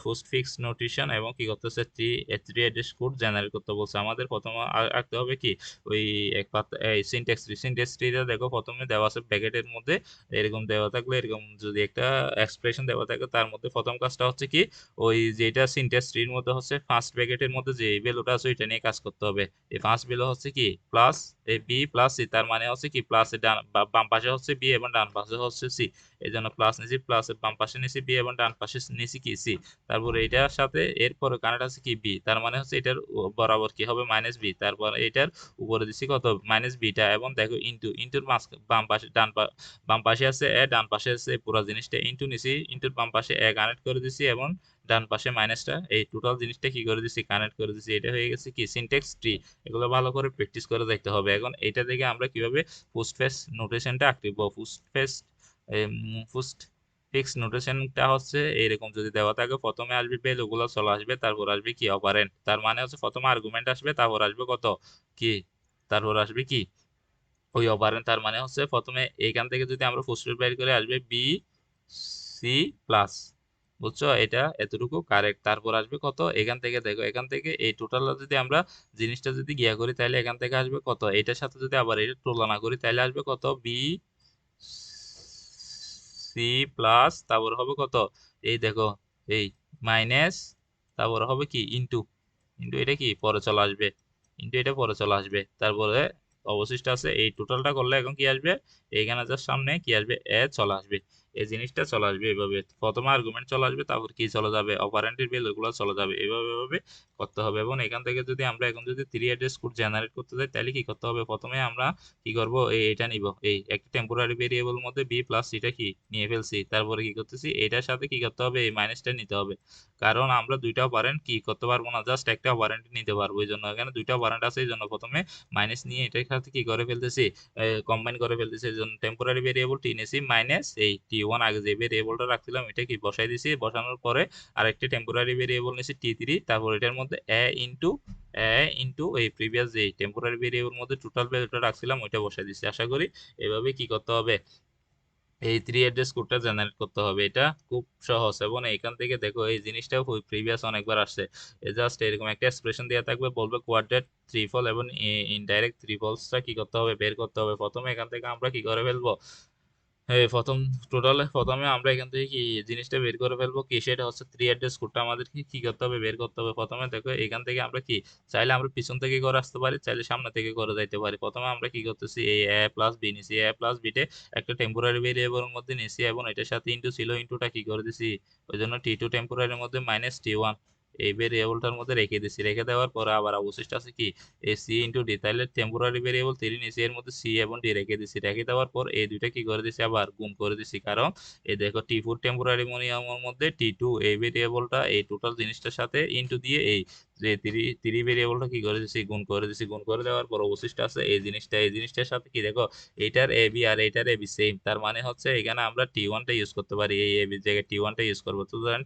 পোস্ট ফিক্স নোটেশন এবং কি করতেছে থ্রি অ্যাড্রেস কোড জেনারেট করতে বলছে। আমাদের প্রথমে আঁকতে হবে কি ওই এক পাতা এই সিনট্যাক্স ট্রিটা দেখো প্রথমে দেওয়া আছে ব্র্যাকেটের মধ্যে, এরকম দেওয়া থাকলে, এরকম যদি একটা এক্সপ্রেশন দেওয়া থাকে তার মধ্যে প্রথম কাজটা হচ্ছে কি ওই যেটা সিনট্যাক্স ট্রির মধ্যে হচ্ছে ফার্স্ট ব্র্যাকেটের মধ্যে যে ভ্যালুটা আছে ওইটা নিয়ে কাজ করতে হবে। এই ফার্স্ট ভ্যালু হচ্ছে কি plus A B plus C, তার মানে হচ্ছে কি প্লাস এর বাম পাশে হচ্ছে বি এবং ডান পাশে হচ্ছে সি, এই জন্য প্লাস নিছি, প্লাস এর বাম পাশে নিছি বি এবং ডান পাশে নিছি কি সি। তারপর এটার সাথে এরপরে কানেক্ট আছে কি বি, তার মানে হচ্ছে এটার বরাবর কি হবে মাইনাস বি, তারপর এটার উপরে দিছি কত মাইনাস বিটা, এবং দেখো ইন্টুর বাম পাশে বাম পাশে আছে এ, ডান পাশে আছে পুরো জিনিসটা ইন্টু নিছি, ইন্টুর বাম পাশে এ কানেক্ট করে দিছি এবং ডান পাশে মাইনাসটা, এই টোটাল জিনিসটা কি করে দিছি কানেক্ট করে দিছি। এটা হয়ে গেছে কি সিনট্যাক্স ট্রি। এগুলো ভালো করে প্র্যাকটিস করে দেখতে হবে। এখন এটা থেকে আমরা কিভাবে পোস্টফেস নোটেশনটা আঁকব, পোস্ট ফিক্স নোটেশনটা হচ্ছে এইরকম, যদি দেওয়া থাকে প্রথমে আসবে বেল, ওগুলো চলে আসবে, তারপর আসবে কি অপারেন্ট, তার মানে হচ্ছে প্রথমে আর্গুমেন্ট আসবে, তারপর আসবে কত কি, তারপর আসবে কি ওই অপারেন্ট, তার মানে হচ্ছে প্রথমে এইখান থেকে যদি আমরা ফুলস্টপ বের করে আসবে বি সি প্লাস, বুঝছো এটা এতটুকু কারেক্ট। তারপর আসবে কত এখান থেকে, দেখো এখান থেকে এই টোটাল যদি আমরা জিনিসটা যদি গিয়া করি তাহলে এখান থেকে আসবে কত, এটার সাথে যদি আবার এটা তুলনা করি তাহলে আসবে কত বি সি প্লাস, তারপর হবে কত এই দেখো এই মাইনাস, তারপর হবে কি ইনটু, ইনটু এটা কি পরে চলে আসবে, ইনটু এটা পরে চলে আসবে, তারপরে অবশিষ্ট আছে এই টোটালটা করলে এখন কি আসবে এইখানে যার সামনে কি আসবে এ চলে আসবে, এই জিনিসটা চলে আসবে এভাবে, প্রথমে আর্গুমেন্ট চলে আসবে, তারপর কি চলে যাবে অপারেন্টের ভ্যালু গুলো চলে যাবে, এভাবে এভাবে করতে হবে। এবং এখান থেকে যদি আমরা এখন যদি থ্রি অ্যাড্রেস কোড জেনারেট করতে চাই তাহলে কি করতে হবে, প্রথমে আমরা কি করব এটা নিব, এই একটা টেম্পোরারি ভেরিয়েবল মধ্যে বি প্লাস সিটা কি নিয়ে ফেলছি, তারপরে কি করতেছি এটার সাথে কি করতে হবে এই মাইনাসটা নিতে হবে, কারণ আমরা দুইটা অপারেন্ট কি করতে পারবো না, জাস্ট একটা অপারেন্ট নিতে পারবো, এই জন্য এখানে দুইটা অপারেন্ট আছে, এই জন্য প্রথমে মাইনাস নিয়ে এটার সাথে কি করে ফেলতেছি কম্বাইন করে ফেলতেছি, এই জন্য টেম্পোরারি ভেরিয়েবল টি নিয়েছি মাইনাস এই টি ওয়ান, আগে যে ভেরিয়েবলটা রাখছিলাম এটা কি বসাই দিছি, বসানোর পরে আরেকটা টেম্পোরারি ভেরিয়েবল নিয়েছি টি থ্রি, তারপর এটার মধ্যে ইনটু এই প্রিভিয়াস যে টেম্পোরারি ভেরিয়েবল মধ্যে টোটাল ভ্যালুটা রাখছিলাম ওইটা বসাই দিচ্ছি। আশা করি এভাবে কি করতে হবে এই থ্রি অ্যাড্রেস কোডটা জেনারেট করতে হবে, এটা খুব সহজ। এবং এখান থেকে দেখো এই জিনিসটাও প্রিভিয়াস অনেকবার আসছে, জাস্ট এরকম একটা এক্সপ্রেশন দেওয়া থাকবে, বলবে কোয়াড্রেট ত্রিফল এবং ইনডাইরেক্ট ত্রিফলসটা কি করতে হবে বের করতে হবে। প্রথমে এখান থেকে আমরা কি করে ফেলবো এই প্রথমে আমরা এখান থেকে কি জিনিসটা বের করে ফেলবো কি, সেটা হচ্ছে থ্রি অ্যাড্রেস কোডটা আমাদেরকে কি করতে হবে বের করতে হবে। প্রথমে দেখো এখান থেকে আমরা কি চাইলে আমরা পিছন থেকে করে আসতে পারি, চাইলে সামনে থেকে করে যাইতে পারি। প্রথমে আমরা কি করতেছি এই এ প্লাস বি নিছি, এ প্লাস বিটে একটা টেম্পোরারি ভেরিয়েবলের মধ্যে নিছি এবং এটার সাথে ইনটু ছিল, ইনটুটা কি করে দিছি ওই জন্য টি টু টেম্পোরারির মধ্যে মাইনাস টি ওয়ান এই ভেরিয়েবলটার মধ্যে রেখে দিছি, রেখে দেওয়ার পরে আবার অবশিষ্ট আছে কি এই সি ইন্টু ডি, তাহলে টেম্পোরারি ভেরিয়েবল থ্রি নিচে এর মধ্যে সি এবং ডি রেখে দিছি, রেখে দেওয়ার পর এই দুইটা কি করে দিছি আবার গুণ করে দিছি, কারণ এই দেখো টি ফোর টেম্পোরারি নিয়মের মধ্যে টি টু এই ভেরিয়েবলটা এই টোটাল জিনিসটার সাথে ইন্টু দিয়ে এই যে থ্রি থ্রি ভেরিয়েবলটা কি করে দিছি গুণ করে দিছি, গুণ করে দেওয়ার পর অবশিষ্ট আছে এই জিনিসটা, এই জিনিসটার সাথে কি দেখো এইটার এ বি আর এইটার এ বি সেম, তার মানে হচ্ছে এখানে আমরা টি ওয়ানটা ইউজ করতে পারি, এই এ বির জায়গায় টি ওয়ানটা ইউজ করবো, তো ধরেন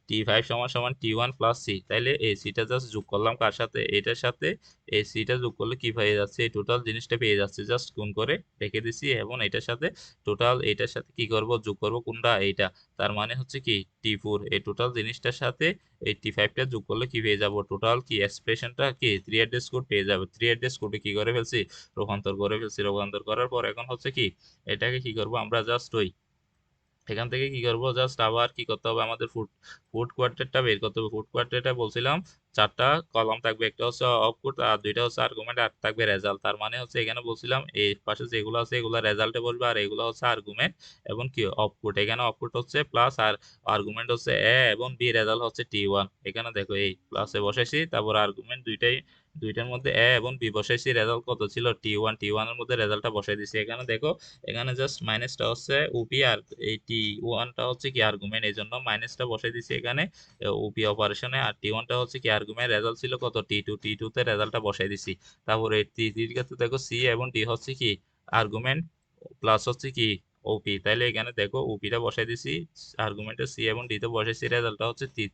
টি ফাইভ সমান সমান টি ওয়ান প্লাস সি, তাইলে এই সিটা জাস্ট যোগ করলাম কার সাথে এটার সাথে, এই সিটা যোগ করলে কি পেয়ে যাচ্ছে এই টোটাল জিনিসটা পেয়ে যাচ্ছে, জাস্ট গুণ করে রেখে দিছি এবং এটার সাথে টোটাল এইটার সাথে কি করব যোগ করব কোনটা এইটা, তার মানে হচ্ছে কি টি ফোর এই টোটাল জিনিসটার সাথে এই টি ফাইভটা যোগ করলে কি পেয়ে যাব টোটাল কি এক্সপ্রেশনটা কি থ্রি অ্যাড্রেস কোড পেয়ে যাবে। থ্রি অ্যাড্রেস কোডে কি করে ফেলছি রূপান্তর করে ফেলছি, রূপান্তর করার পর এখন হচ্ছে কি এটাকে কি করব আমরা জাস্ট ওই এখান থেকে কি করবো জাস্ট আবার কি করতে হবে আমাদের ফুড ফুড কোয়ার্টেটটা বের করতে হবে। ফুড কোয়ার্টেটটা বলছিলাম চারটা কলাম থাকবে, একটা হচ্ছে আউটপুট আর দুইটা হচ্ছে আর্গুমেন্ট আর থাকবে রেজাল্ট, তার মানে হচ্ছে এখানে বলছিলাম এই পাশে যেগুলো আছে এগুলো রেজাল্টে বসবে আর এগুলো হচ্ছে আর্গুমেন্ট এবং কি আউটপুট, এখানে আউটপুট হচ্ছে প্লাস আর আর্গুমেন্ট হচ্ছে এ এবং বি, রেজাল্ট হচ্ছে টি ওয়ান। এখানে দেখো এই প্লাসে বসাইছি, তারপর আর্গুমেন্ট দুইটাই দুইটার মধ্যে এ এবং বি বসাইছি, রেজাল্ট কত ছিল টি ওয়ান এর মধ্যে রেজাল্টটা বসাই দিছি। এখানে দেখো এখানে জাস্ট মাইনাসটা হচ্ছে ওপি আর এই টি ওয়ানটা হচ্ছে কি আর্গুমেন্ট, এই জন্য মাইনাসটা বসাই দিছি এখানে ওপি অপারেশনে। আর টি ওয়ানটা হচ্ছে কি আর্গুমেন্ট, রেজাল্ট ছিল কত টি টু তে রেজাল্টটা বসাই দিছি। তারপরে টি থ্রির ক্ষেত্রে দেখো সি এবং ডি হচ্ছে কি আর্গুমেন্ট প্লাস হচ্ছে কি ওপি, তাইলে এখানে দেখো ওপিটা বসাই দিছি আর্গুমেন্টে, সি এবং ডি তে বসাইছি, রেজাল্টটা হচ্ছে টি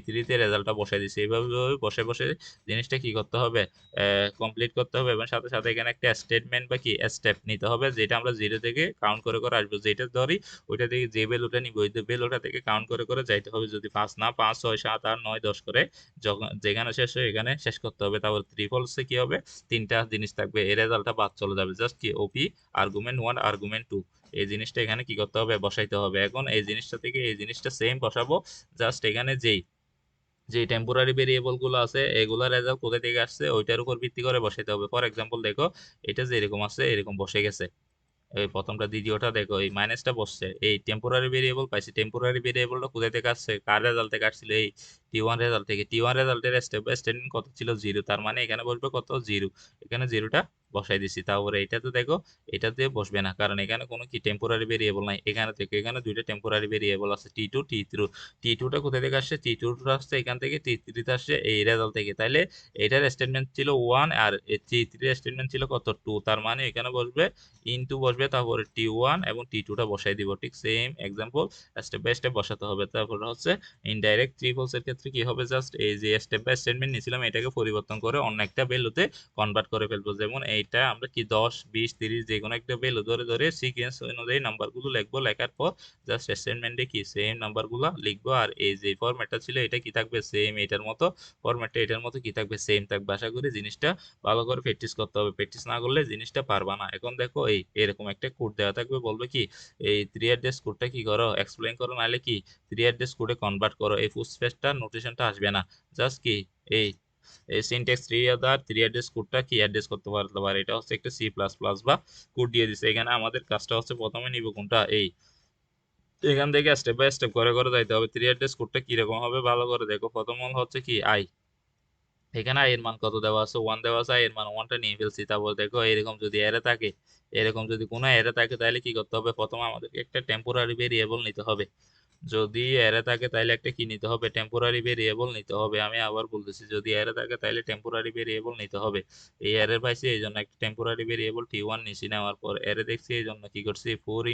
থ্রিতে রেজাল্টটা বসাই দিছি। এইভাবে এইভাবে বসে বসে জিনিসটা কি করতে হবে, কমপ্লিট করতে হবে। এবং সাথে সাথে এখানে একটা স্টেটমেন্ট বা কি স্টেপ নিতে হবে, যেটা আমরা জিরো থেকে কাউন্ট করে করে আসবো, যেটা ধরি ওইটা থেকে যে ভ্যালুটা নিব ওই ভ্যালুটা থেকে কাউন্ট করে করে যাইতে হবে। যদি 5 না 5 6 7 8 9 10 করে যখন যেখানে শেষ হয় এখানে শেষ করতে হবে। তারপর ত্রিফলসে কি হবে, তিনটা জিনিস থাকবে, এই রেজাল্টটা বাদ চলে যাবে। জাস্ট কি ওপি আর্গুমেন্ট 1 আর্গুমেন্ট 2 এই জিনিসটা এখানে কি করতে হবে, বসাইতে হবে। এখন এই জিনিসটা থেকে এই জিনিসটা সেম বসাবো, জাস্ট এখানে যে টেম্পোরারি ভেরিয়েবল গুলো আছে এগুলোর রেজাল্ট কোথা থেকে আসছে ওইটার উপর ভিত্তি করে বসাইতে হবে। ফর এক্সাম্পল দেখো এটা যে এরকম আছে এরকম বসে গেছে, এই প্রথমটা দ্বিতীয়টা দেখো এই মাইনাসটা বসছে, এই টেম্পোরারি ভেরিয়েবল পাইছি। টেম্পোরারি ভেরিয়েবলটা কোথা থেকে আসছে, কার রেজাল্ট থেকে আসছিল, এই টি ওয়ান রেজাল্ট থেকে। টি ওয়ান রেজাল্টের স্টেপ বাই স্টেটমেন্ট কত ছিল, জিরো, তার মানে এখানে বসবে কত, জিরো। এখানে জিরোটা বসাই দিছি। তারপরে এইটাতে দেখো এটাতে বসবে না, কারণ এখানে কোনো কি টেম্পোরারি ভেরিয়েবল নাই। এখানে থেকে এখানে দুইটা টেম্পোরারি ভেরিয়েবল আছে, টি টুটা কোথা থেকে আসছে, টি টুটা আসছে এখান থেকে, টি থ্রিতে আসছে এই রেজাল্ট থেকে। তাইলে এটার স্টেটমেন্ট ছিল 1 আর টি থ্রির স্টেটমেন্ট ছিল কত, 2, তার মানে এখানে বসবে ইনটু বসবে, তারপরে টি ওয়ান এবং টি টুটা বসাই দিব। ঠিক same example step by step বসাতে হবে। তারপরে হচ্ছে ইনডাইরেক্ট ত্রিপলস এর ক্ষেত্রে কি হবে, জাস্ট এই যে স্টেপ বাই স্টেটমেন্ট নিয়েছিলাম এটাকে পরিবর্তন করে অন্য একটা ভ্যালুতে কনভার্ট করে ফেলবো। যেমন এইটা আমরা কি 10 20 30 যে কোনো একটা ভ্যালু ধরে ধরে সিকোয়েন্স অনুযায়ী নাম্বারগুলো লিখবো, লেখার পর জাস্ট স্টেটমেন্টে কি সেম নাম্বারগুলো লিখবো। আর এই যে ফরম্যাটটা ছিল এটা কি থাকবে, সেম এটার মতো ফরম্যাটটা এটার মতো কি থাকবে, সেম থাকবে। আশা করি জিনিসটা ভালো করে প্র্যাকটিস করতে হবে, প্র্যাকটিস না করলে জিনিসটা পারবা না। এখন দেখো এই এরকম একটা কোড দেওয়া থাকবে, বলবে কি এই থ্রি অ্যাড্রেস কোডটা কি করো, এক্সপ্লেইন করো, নাহলে কি থ্রি অ্যাড্রেস কোডে কনভার্ট করো। এই ফুল স্পেসটা নোটেশনটা আসবে না, জাস্ট কি এই এই সিনট্যাক্স থ্রি অ্যাড্রেস কোডটা কি অ্যাড্রেস করতে পারতে পারে। এটা হচ্ছে একটা C++ বা কোড দিয়ে দিছে। এখানে আমাদের কাজটা হচ্ছে প্রথমে নিব কোনটা, এই এখান থেকে স্টেপ বাই স্টেপ করে করে যাইতে হবে। থ্রি অ্যাড্রেস কোডটা কিরকম হবে ভালো করে দেখো। প্রথম হচ্ছে কি আই, এখানে আই এর মান কত দেওয়া আছে, 1 দেওয়া আছে, আই এর মান 1টা নিয়ে ফেলছি। তারপর দেখো এরকম যদি এরে থাকে, এরকম যদি কোনো এরে থাকে তাহলে কি করতে হবে, প্রথমে আমাদেরকে একটা টেম্পোরারি ভেরিয়েবল নিতে হবে। যদি এরে থাকে তাহলে একটা কি নিতে হবে, টেম্পোরারি ভেরিয়েবল নিতে হবে। আমি আবার বলতেছি, যদি এরে থাকে তাহলে টেম্পোরারি ভেরিয়েবল নিতে হবে। এই এরে পাইছি এই জন্য একটা টেম্পোরারি ভেরিয়েবল টি ওয়ান নিছি, নেওয়ার পর এরে দেখছি এই জন্য কি করছি, 4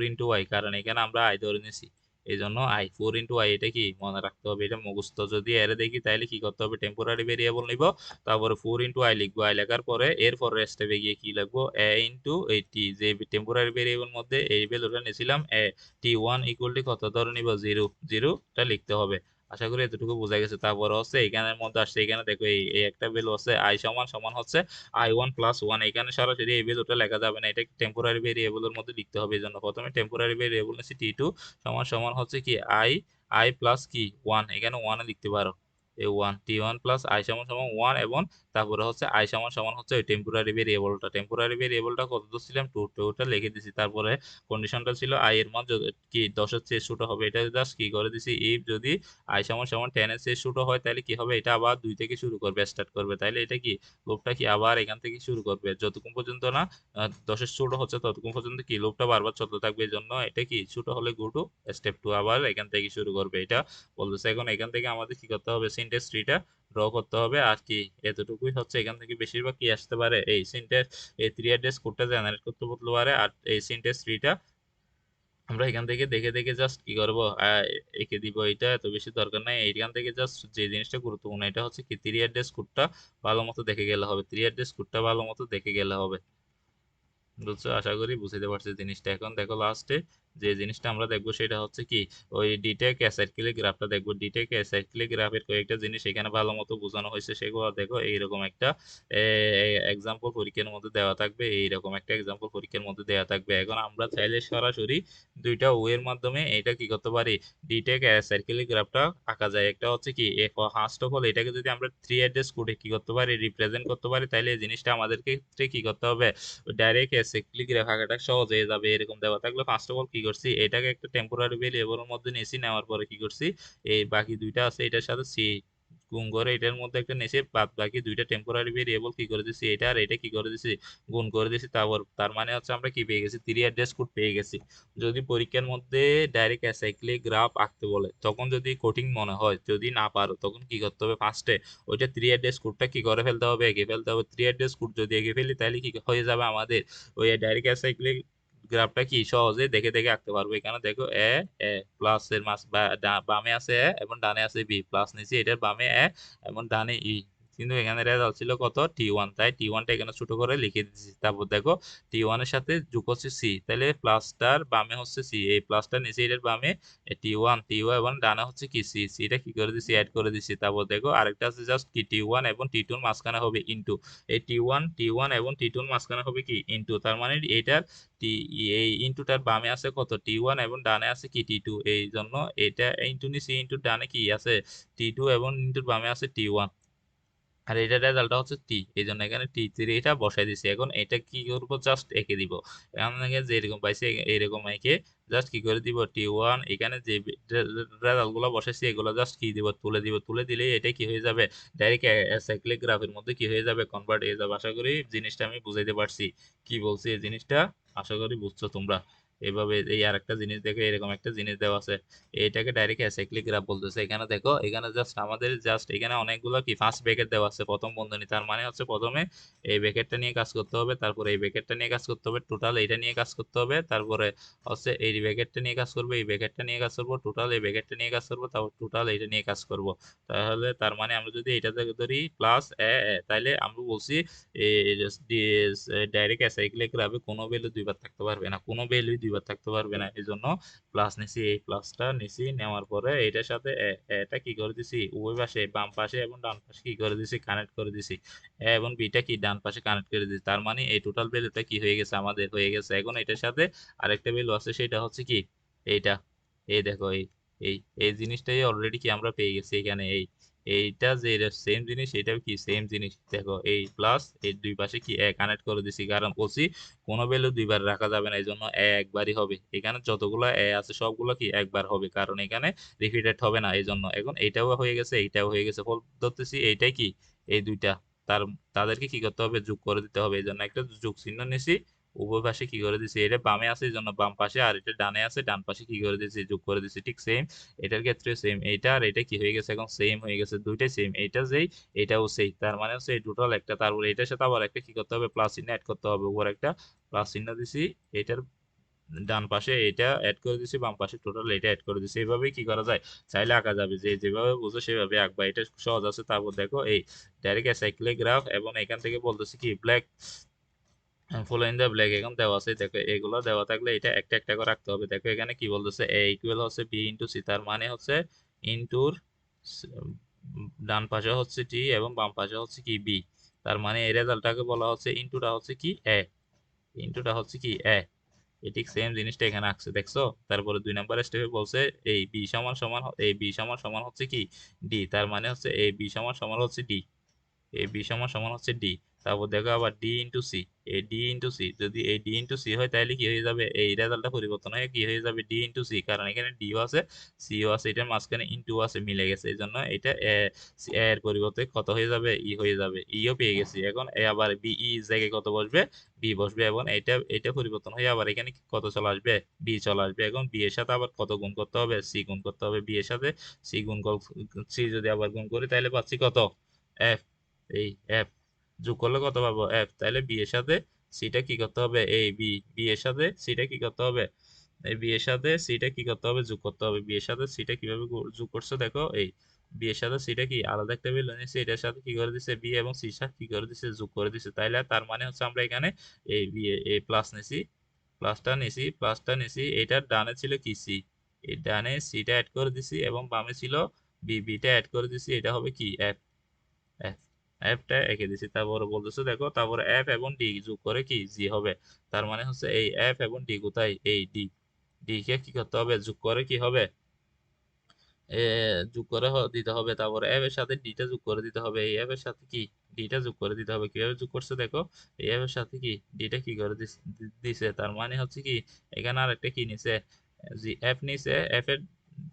ইন্টু আই, কারণ এখানে আমরা আই ধরে নিছি এই জন্য I 4 × I, এটা কি মনে রাখতে হবে, এটা মুখস্থ। যদি এরে দেখি তাহলে কি করতে হবে, টেম্পোরারি ভেরিয়েবল নিব, তারপরে 4 × I লিখবো। আই লেখার পরে এর পরের স্টেপে গিয়ে কি লিখবো, এ ইন্টু এই টি, যে টেম্পোরারি ভেরিয়েবল মধ্যে এই ভ্যালুটা নিয়েছিলাম এ, টি ওয়ান ইকুয়াল টু কত ধরে নিব, জিরো, জিরোটা লিখতে হবে। আশা করি এতটুকু বোঝা গেছে। তারপরে হচ্ছে এখানের মধ্যে আসছে, এখানে দেখো এই একটা ভ্যালু আছে আই সমান সমান হচ্ছে I 1 + 1। এখানে সরাসরি এই ভ্যালুটা লেখা যাবে না, এটা টেম্পোরারি ভেরিয়েবলের মধ্যে লিখতে হবে। এই জন্য প্রথমে টেম্পোরারি ভেরিয়েবল নিচ্ছি টি2 সমান সমান হচ্ছে কি আই প্লাস কি 1, এখানে 1 লিখতে পারো, এই 1, টি1 + আই সমান সমান 1। এবং তারপরে হচ্ছে আই সমান সমান হচ্ছে ওই টেম্পোরারি ভেরিয়েবলটা কত ধরছিলাম, 2, 2টা লিখে দিছি। তারপরে কন্ডিশনটা ছিল আই এর মান কি 10-এর চেয়ে ছোট হবে, এটা জাস্ট কি করে দিছি, ইফ যদি আই সমান সমান 10-এর চেয়ে ছোট হয় তাহলে কি হবে, এটা আবার 2 থেকে শুরু করবে, স্টার্ট করবে। তাইলে এটা কি লুপটা কি আবার এখান থেকে শুরু করবে, যতক্ষণ পর্যন্ত না 10-এর ছোট হচ্ছে ততক্ষণ পর্যন্ত কি লুপটা বারবার চলতে থাকবে। এই জন্য এটা কি ছোট হলে গো টু স্টেপ 2, আবার এখান থেকে শুরু করবে, এটা বলতেছে। এখন এখান থেকে আমাদের কি করতে হবে, সিনট্যাক্স ট্রিটা ড্র করতে হবে। আর কি এতটুকুই হচ্ছে। এখান থেকে বেশিরভাগ কি আসতে পারে, এই সিনট্যাক্স এই থ্রি অ্যাড্রেস কোডটা জেনারেট করতে বলতে পারে। আর এই সিনট্যাক্স ট্রিটা আমরা এখান থেকে দেখে দেখে জাস্ট কি করবো, এঁকে দিব। এটা এত বেশি দরকার নাই, এইখান থেকে জাস্ট যে জিনিসটা গুরুত্বপূর্ণ এটা হচ্ছে কি থ্রি অ্যাড্রেস কোডটা ভালো মতো দেখে গেলে হবে, থ্রি অ্যাড্রেস কোডটা ভালো মতো দেখে গেলে হবে। বুঝছো, আশা করি বুঝতে পারছি জিনিসটা। এখন দেখো লাস্টে যে জিনিসটা আমরা দেখবো সেটা হচ্ছে কি ওই ডিটেক অ্যাসাইক্লিক গ্রাফটা দেখবো। ডিটেক অ্যাসাইক্লিক গ্রাফের কয়েকটা জিনিস এখানে ভালো মতো বোঝানো হয়েছে, সেগুলো দেখো। এইরকম একটা এক্সাম্পল পরীক্ষার মধ্যে দেওয়া থাকবে, এইরকম একটা এক্সাম্পল পরীক্ষার মধ্যে দেওয়া থাকবে। এখন আমরা চাইলে সরাসরি দুইটা ওয়ের মাধ্যমে এটা কি করতে পারি, ডিটেক অ্যাসাইক্লিক গ্রাফটা আঁকা যায়। একটা হচ্ছে কি ফার্স্ট অফ অল এটাকে যদি আমরা থ্রি অ্যাড্রেস কোডে কি করতে পারি, রিপ্রেজেন্ট করতে পারি, তাহলে এই জিনিসটা আমাদেরকে কি করতে হবে, ডাইরেক্ট ক্লিক রেখাটা সহজ হয়ে যাবে। এরকম দেওয়া থাকলে ফার্স্ট অফ অল কি করছি, এটাকে একটা টেম্পোরারি ভেরিয়েবলের মধ্যে নিয়েছি, নেওয়ার পরে কি করছি, এই বাকি দুইটা আছে এটার সাথে গুণ করে এটার মধ্যে একটা নিচে বাদ বাকি দুইটা টেম্পোরারি ভেরিয়েবল কি করে দিছি, এটা আর এটা কি করে দিছি, গুণ করে দিছি। তার মানে হচ্ছে আমরা কি পেয়ে গেছি, 3 অ্যাড্রেস কোড পেয়ে গেছি। যদি পরীক্ষার মধ্যে ডাইরেক্ট অ্যাসাইক্লিক গ্রাফ আঁকতে বলে, তখন যদি কঠিন মনে হয়, যদি না পারো, তখন কি করতে হবে, ফার্স্টে ওইটা 3 অ্যাড্রেস কোডটা কি করে ফেলতে হবে, এঁকে ফেলতে হবে। 3 অ্যাড্রেস কোড যদি এঁকে ফেলি, তাহলে কি হয়ে যাবে আমাদের, ওই ডাইরেক্ট অ্যাসাইক্লিক গ্রাফটা কি সহজে দেখে দেখে আঁকতে পারবো। এখানে দেখো এ এ প্লাস এর মাস বামে আছে এ এবং ডানে আছে বি, প্লাস নিচে এটার বামে এ এবং ডানে ই। কিন্তু এখানে রেজাল্ট ছিল কত, টি1, তাই টি1টা এখানে ছোট করে লিখে দিচ্ছি। তারপর দেখো টি1 এর সাথে যোগ হচ্ছে সি, তাহলে প্লাসটার বামে হচ্ছে সি, এই প্লাসটা নিচে এটার বামে টি1 এবং ডানে হচ্ছে কি সি, সিটা কি করে দিছি, অ্যাড করে দিছি। তারপর দেখো আরেকটা আছে জাস্ট কি টি1 এবং টি2 এর মাঝখানে হবে ইনটু, এই টি1 এবং টি2 এর মাঝখানে হবে কি ইনটু, তার মানে এইটার টি, এই ইনটুটার বামে আছে কত, টি1 এবং ডানে আছে কি টি2, এই জন্য এটা ইনটু নিচে, ইনটু ডানে কি আছে টি2 এবং ইনটুর বামে আছে টি1, আর এটার রেজাল্টটা হচ্ছে টি, এই জন্য এখানে টি3 এটা বসাই দিছি। এখন এটা কি করবো, জাস্ট এঁকে দিব। এখন থেকে যে এরকম পাইছি এইরকম এঁকে জাস্ট কি করে দিব, টি1 এখানে যে রেজাল্ট গুলো বসাইছি এগুলো জাস্ট কি দিব, তুলে দিব। তুলে দিলে এটা কি হয়ে যাবে, ডাইরেক্ট সাইক্লিক গ্রাফের মধ্যে কি হয়ে যাবে, কনভার্ট হয়ে যাবে। আশা করি জিনিসটা আমি বুঝাইতে পারছি, কি বলছি এই জিনিসটা আশা করি বুঝছো তোমরা। এভাবে এই আর একটা জিনিস দেখো, এরকম একটা জিনিস দেওয়া আছে, এটাকে ডাইরেক্ট অ্যাসাইক্লিক গ্রাফ বলতেছে। এখানে দেখো, এখানে জাস্ট আমাদের জাস্ট এখানে অনেকগুলো কি ফার্স্ট ব্র্যাকেট দেওয়া আছে, প্রথম বন্ধনী, তার মানে হচ্ছে প্রথমে এই ব্র্যাকেটটা নিয়ে কাজ করতে হবে, তারপরে এই ব্র্যাকেটটা নিয়ে কাজ করতে হবে, টোটাল এইটা নিয়ে কাজ করতে হবে, তারপরে হচ্ছে এই ব্র্যাকেটটা নিয়ে কাজ করবে, এই ব্র্যাকেটটা নিয়ে কাজ করবো, টোটাল এই ব্র্যাকেটটা নিয়ে কাজ করবো, তারপর টোটাল এইটা নিয়ে কাজ করব। তাহলে তার মানে আমরা যদি এটা থেকে ধরি প্লাস এ এ, তাইলে আমরা বলছি ডাইরেক্ট অ্যাসাইক্লিক গ্রাফে কোনো ভ্যালু দুইবার থাকতে পারবে না, কোনো ভ্যালু দুইবার থাকতে পারবে না। এই জন্য প্লাস নিছি, এই প্লাসটা নিছি, নেওয়ার পরে এটার সাথে এটা কি করে দিছি, উভয় পাশে বাম পাশে এবং ডান পাশে কি করে দিছি, কানেক্ট করে দিছি। এবং বিটা কি ডান পাশে কানেক্ট করে দিছি, তার মানে এই টোটাল ভ্যালুটা কি হয়ে গেছে, আমাদের হয়ে গেছে। এখন এটার সাথে আরেকটা ভ্যালু আছে, সেটা হচ্ছে কি এইটা, এই দেখো এই এই এই জিনিসটাই অলরেডি কি আমরা পেয়ে গেছি এখানে। এইটা যে সেম জিনিস, এটাও কি সেম জিনিস। দেখো এই প্লাস এই দুই পাশে কি কানেক্ট করে দিছি, কারণ বলছি কোনো ভ্যালু দুইবার রাখা যাবে না, এই জন্য একবারই হবে। এখানে যতগুলো আছে সবগুলো কি একবার হবে, কারণ এখানে রিপিটেড হবে না, এই জন্য। এখন এইটাও হয়ে গেছে, এইটাও হয়ে গেছে, ফল ধরতেছি এইটাই কি, এই দুইটা তার তাদেরকে কি করতে হবে, যোগ করে দিতে হবে। এই জন্য একটা যোগ চিহ্ন নিছি, উভয় পাশে কি করে দিছি, এটা বামে আছে এই জন্য বাম পাশে, আর এটা ডানে আছে ডান পাশে কি করে দিছি, যোগ করে দিছি। ঠিক সেম এটার ক্ষেত্রে সেম, এইটা আর এটা কি হয়ে গেছে, এখন সেম হয়ে গেছে, দুইটাই সেম, এইটা যেই এটাও সেই, তার মানে হচ্ছে এই টোটাল একটা, তারপরে এটার সাথে আবার একটা কি করতে হবে, প্লাস চিহ্ন অ্যাড করতে হবে, উপর একটা প্লাস চিহ্ন দিছি, এটার ডান পাশে এটা অ্যাড করে দিছি, বাম পাশে টোটাল এটা অ্যাড করে দিছি। এইভাবেই কি করা যায়, চাইলে আঁকা যাবে, যে যেভাবে বুঝো সেভাবে আঁকবা, এটা সহজ আছে। তারপর দেখো এই ডাইরেক্ট অ্যাসাইক্লিক গ্রাফ, এবং এখান থেকে বলতেছি কি black full in the black, এখন দেওয়া আছে। দেখো এগুলো দেওয়া থাকলে এটা একটা একটা করে রাখতে হবে। দেখো এখানে কি বলতেছে, এ ইকুয়াল হচ্ছে বি ইন্টু সি, তার মানে হচ্ছে ইন্টুর ডান পাশে হচ্ছে টি এবং বাম পাশে হচ্ছে কি বি, তার মানে এই রেজাল্টটাকে বলা হচ্ছে ইন্টুটা হচ্ছে কি এ, ইন্টুটা হচ্ছে কি এ। এই ঠিক সেম জিনিসটা এখানে আসছে, দেখছো। তারপরে 2 নম্বর স্টেপে বলছে এই বি সমান সমান এই বি সমান সমান হচ্ছে কি ডি, তার মানে হচ্ছে এই বি সমান সমান হচ্ছে ডি, এ বি সমান সমান হচ্ছে ডি। তারপর দেখো আবার ডি ইন্টু সি, এই ডি ইন্টু সি, যদি এই ডি ইন্টু সি হয় তাহলে কি হয়ে যাবে, এই রেজাল্টটা পরিবর্তন হয়ে কি হয়ে যাবে, ডি ইন্টু সি, কারণ এখানে ডিও আছে সিও আছে, এটার মাঝখানে ইন্টু আছে, মিলে গেছে। এই জন্য এটা এর পরিবর্তে কত হয়ে যাবে, ই হয়ে যাবে, ইও পেয়ে গেছি। এখন এ আবার বি ই জায়গায় কত বসবে, বি বসবে, এবং এটা এটা পরিবর্তন হয়ে আবার এখানে কত চলে আসবে, বি চলে আসবে। এখন বি এর সাথে আবার কত গুণ করতে হবে, সি গুণ করতে হবে, বি এর সাথে সি গুণ সি যদি আবার গুণ করি তাহলে পাচ্ছি কত, এফ। এই এফ যোগ করলে কত পাবো, এফ। তাহলে বি এর সাথে সিটা কি করতে হবে, এই বি, বি এর সাথে সিটা কি করতে হবে, এই বি এর সাথে সিটা কি করতে হবে, যোগ করতে হবে। বি এর সাথে সিটা কিভাবে যোগ করছে দেখো, এই বি এর সাথে সিটা কি আলাদা একটা বিল নিয়েছে, এটার সাথে কি করে দিছে, বি এবং সির সাথে কি করে দিছে, যোগ করে দিছে। তাইলে তার মানে হচ্ছে আমরা এখানে এই বি এই প্লাস নিছি, প্লাসটা নিছি, এটার ডানে ছিল কি সি, এই ডানে সিটা অ্যাড করে দিছি, এবং বামে ছিল বি, বিটা অ্যাড করে দিছি, এটা হবে কি এফ, এফ, এফটা এঁকে দিছি। তারপরে বলতেছে দেখো, তারপরে এফ এবং ডি যোগ করে কি জি হবে। তার মানে হচ্ছে এই এফ এবং ডি কোথায়, এই ডি, ডি কে কি করতে হবে, যোগ করে কি হবে, এ যোগ করে দিতে হবে। তারপরে এফ এর সাথে ডিটা যোগ করে দিতে হবে, এই এফ এর সাথে কি ডিটা যোগ করে দিতে হবে। কিভাবে যোগ করছে দেখো, এই এফ এর সাথে কি ডিটা কি করে দিছে, তার মানে হচ্ছে কি এখানে আর একটা কি নিছে, জি এফ নিছে, এফ এর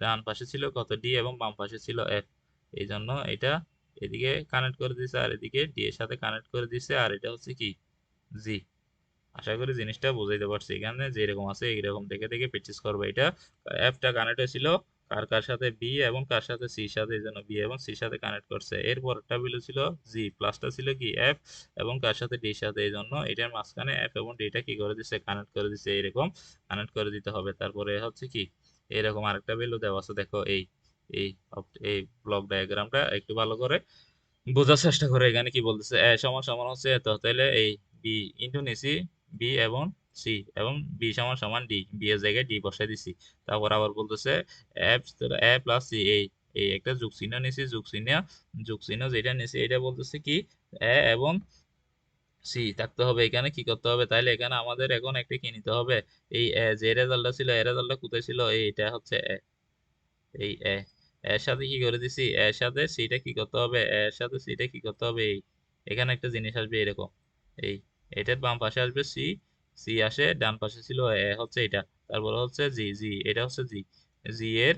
ডান পাশে ছিল কত ডি এবং বাম পাশে ছিল এফ, এই জন্য এটা এদিকে কানেক্ট করে দিছে, আর এদিকে ডি এর সাথে কানেক্ট করে দিছে, আর এটা হচ্ছে কি জি। আশা করি জিনিসটা বুঝাইতে পারছি। এখানে যেরকম আছে এইরকম দেখে দেখে প্র্যাকটিস করবে। এটা অ্যাপটা কানেক্ট হয়েছিল কার কার সাথে, বি এবং কার সাথে, সির সাথে, এই জন্য বি এবং সির সাথে কানেক্ট করছে। এর পরেরটা ছিল জি, প্লাসটা ছিল কি এফ এবং কার সাথে, ডির সাথে, এই জন্য এটার মাঝখানে এফ এবং ডিটা কি করে দিছে, কানেক্ট করে দিছে। এরকম কানেক্ট করে দিতে হবে। তারপরে হচ্ছে কি এরকম আরেকটা ভ্যালু দেওয়া আছে, দেখো এই এই এই ব্লক ডায়াগ্রামটা একটু ভালো করে বোঝার চেষ্টা করে। এখানে কি বলতেছে, এ সমান সমান হচ্ছে, তো তাহলে এই বি ইন্টু নিছি বি এবং সি, এবং বি সমান সমান ডি, বি এর জায়গায় ডি বসাই দিছি। তারপর আবার বলতেছে এফ এ প্লাস সি, এই এই একটা যোগ চিহ্ন নিছি, যোগ চিহ্ন যেটা নিছি এটা বলতেছে কি এ এবং সি থাকতে হবে। এখানে কি করতে হবে, তাইলে এখানে আমাদের এখন একটা কি নিতে হবে, এই যে রেজাল্টটা ছিল, এ রেজাল্টটা কোথায় ছিল, এইটা হচ্ছে এই এর সাথে কি করে দিছি, এর সাথে সিটা কি করতে হবে, এর সাথে সিটা কি করতে হবে, এই এখানে একটা জিনিস আসবে এরকম, এই এটার বাম পাশে আসবে সি, সি আসে ডান পাশে ছিল এ হচ্ছে এটা, তারপরে হচ্ছে জি, জি এটা হচ্ছে জি, জি এর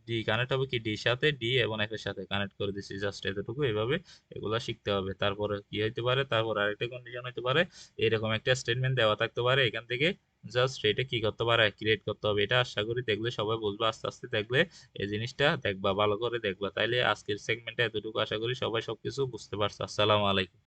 ডি কানেক্ট হবে কি ডির সাথে, ডি এবং এফ এর সাথে কানেক্ট করে দিছি। জাস্ট এতটুকু, এইভাবে এগুলা শিখতে হবে। তারপরে কি হইতে পারে, তারপর আরেকটা কন্ডিশন হইতে পারে, এরকম একটা স্টেটমেন্ট দেওয়া থাকতে পারে, এখান থেকে জাস্ট এটা কি করতে পারে, ক্রিয়েট করতে হবে। এটা আশা করি দেখলে সবাই বুঝবে, আস্তে আস্তে দেখলে এই জিনিসটা দেখবা, ভালো করে দেখবা। তাইলে আজকের সেগমেন্টে এতটুকু, আশা করি সবাই সবকিছু বুঝতে পারছো। আসসালামু আলাইকুম।